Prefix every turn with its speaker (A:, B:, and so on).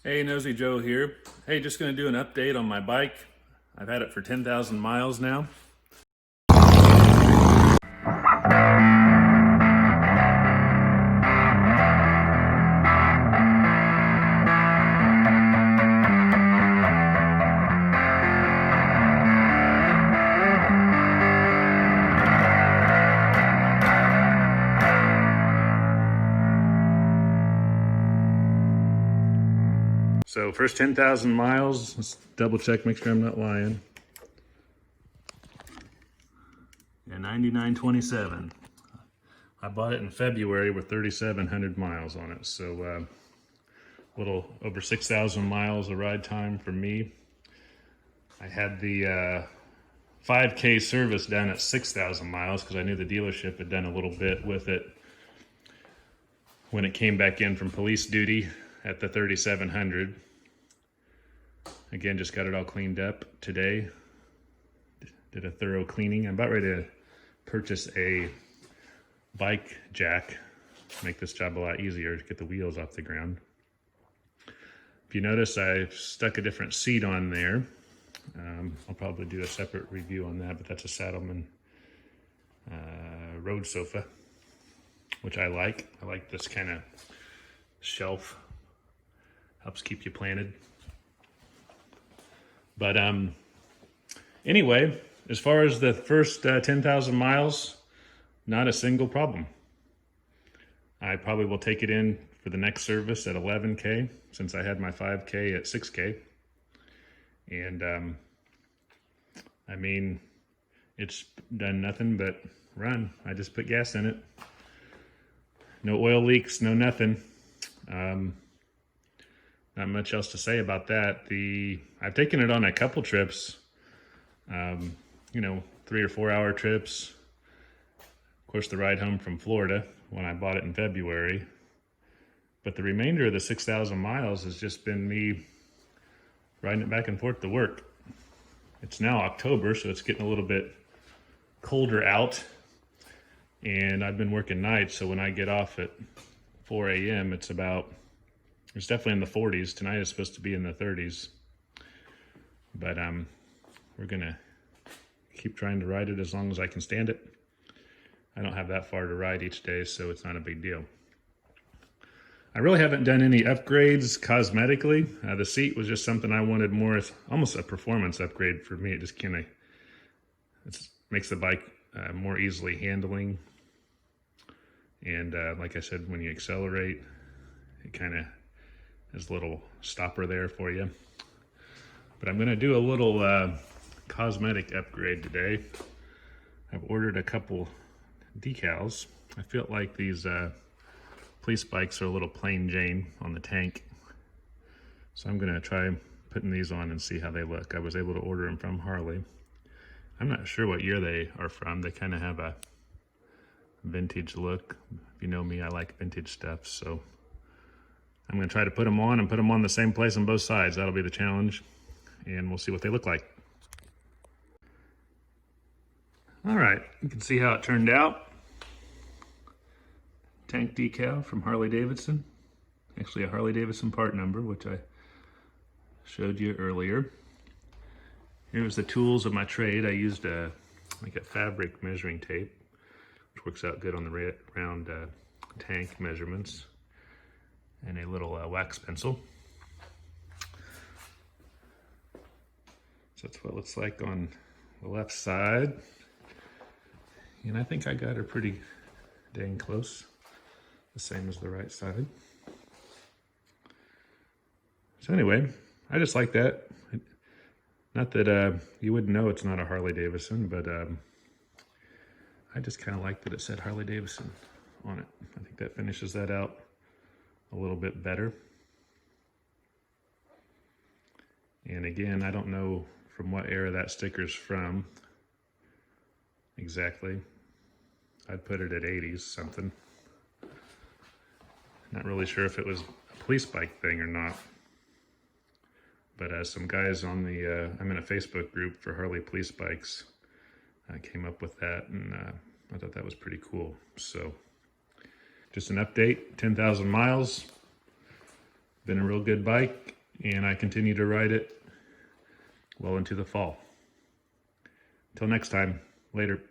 A: Hey, Nosy Joe here. Hey, just going to do an update on my bike. I've had it for 10,000 miles now. So first 10,000 miles, let's double check, make sure I'm not lying. Yeah, 99.27. I bought it in February with 3,700 miles on it. So a little over 6,000 miles of ride time for me. I had the 5K service done at 6,000 miles because I knew the dealership had done a little bit with it when it came back in from police duty at the 3,700. Again, just got it all cleaned up today. Did a thorough cleaning. I'm about ready to purchase a bike jack, make this job a lot easier to get the wheels off the ground. If you notice, I stuck a different seat on there. I'll probably do a separate review on that, but that's a Saddleman road sofa, which I like. I like this kind of shelf, helps keep you planted. But anyway, as far as the first 10,000 miles, not a single problem. I probably will take it in for the next service at 11K since I had my 5K at 6K. And I mean, it's done nothing but run. I just put gas in it. No oil leaks, no nothing. Not much else to say about that. I've taken it on a couple trips, 3 or 4 hour trips. Of course, the ride home from Florida when I bought it in February. But the remainder of the 6,000 miles has just been me riding it back and forth to work. It's now October, so it's getting a little bit colder out. And I've been working nights, so when I get off at 4 a.m., it's definitely in the 40s. Tonight is supposed to be in the 30s. But we're gonna keep trying to ride it as long as I can stand it. I don't have that far to ride each day, so it's not a big deal. I really haven't done any upgrades cosmetically. The seat was just something I wanted more as almost a performance upgrade for me. It just kind of makes the bike more easily handling. And like I said, when you accelerate, it kind of has a little stopper there for you. But I'm gonna do a little cosmetic upgrade today. I've ordered a couple decals. I feel like these police bikes are a little plain Jane on the tank. So I'm gonna try putting these on and see how they look. I was able to order them from Harley. I'm not sure what year they are from. They kind of have a vintage look. If you know me, I like vintage stuff. So I'm gonna try to put them on and put them on the same place on both sides. That'll be the challenge. And we'll see what they look like. All right, you can see how it turned out. Tank decal from Harley Davidson. Actually a Harley Davidson part number, which I showed you earlier. Here's the tools of my trade. I used like a fabric measuring tape, which works out good on the round tank measurements, and a little wax pencil. So that's what it looks like on the left side. And I think I got her pretty dang close. The same as the right side. So anyway, I just like that. Not that you wouldn't know it's not a Harley Davidson, but I just kind of like that it said Harley Davidson on it. I think that finishes that out a little bit better. And again, I don't know from what era that sticker's from exactly. I'd put it at 80s something. Not really sure if it was a police bike thing or not. But some guys on I'm in a Facebook group for Harley police bikes. I came up with that, and I thought that was pretty cool. So just an update, 10,000 miles. Been a real good bike, and I continue to ride it well into the fall. Till next time, later.